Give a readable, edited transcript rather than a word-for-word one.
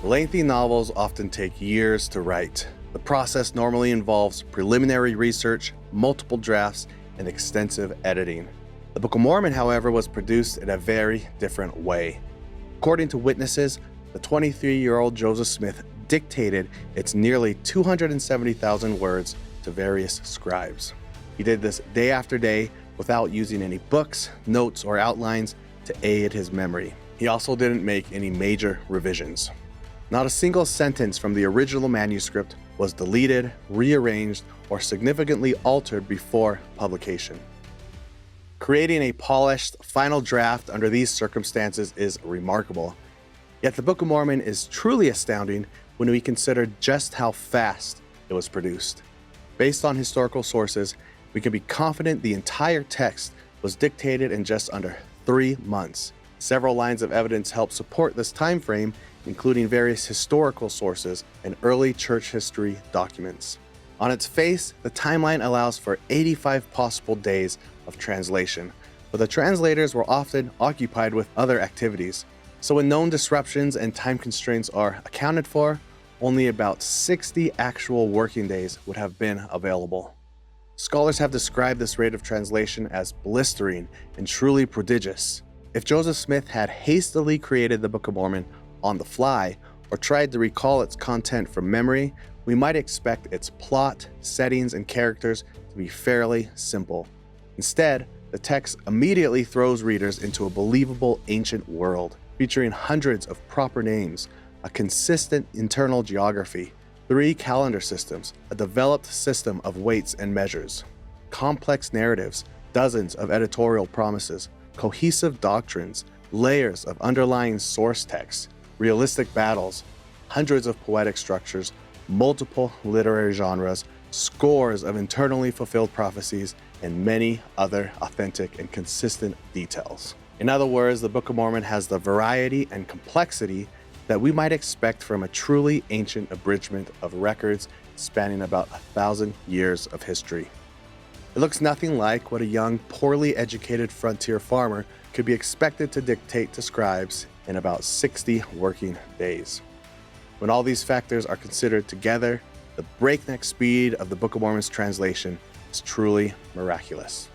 Lengthy novels often take years to write. The process normally involves preliminary research, multiple drafts, and extensive editing. The Book of Mormon, however, was produced in a very different way. According to witnesses, the 23-year-old Joseph Smith dictated its nearly 270,000 words to various scribes. He did this day after day without using any books, notes, or outlines to aid his memory. He also didn't make any major revisions. Not a single sentence from the original manuscript was deleted, rearranged, or significantly altered before publication. Creating a polished final draft under these circumstances is remarkable. Yet the Book of Mormon is truly astounding when we consider just how fast it was produced. Based on historical sources, we can be confident the entire text was dictated in just under 3 months. Several lines of evidence help support this time frame, including various historical sources and early church history documents. On its face, the timeline allows for 85 possible days of translation, but the translators were often occupied with other activities. So when known disruptions and time constraints are accounted for, only about 60 actual working days would have been available. Scholars have described this rate of translation as blistering and truly prodigious. If Joseph Smith had hastily created the Book of Mormon on the fly or tried to recall its content from memory, we might expect its plot, settings, and characters to be fairly simple. Instead, the text immediately throws readers into a believable ancient world, featuring hundreds of proper names, a consistent internal geography, 3 calendar systems, a developed system of weights and measures, complex narratives, dozens of editorial promises, cohesive doctrines, layers of underlying source texts, realistic battles, hundreds of poetic structures, multiple literary genres, scores of internally fulfilled prophecies, and many other authentic and consistent details. In other words, the Book of Mormon has the variety and complexity that we might expect from a truly ancient abridgment of records spanning about 1,000 years of history. It looks nothing like what a young, poorly educated frontier farmer could be expected to dictate to scribes in about 60 working days. When all these factors are considered together, the breakneck speed of the Book of Mormon's translation is truly miraculous.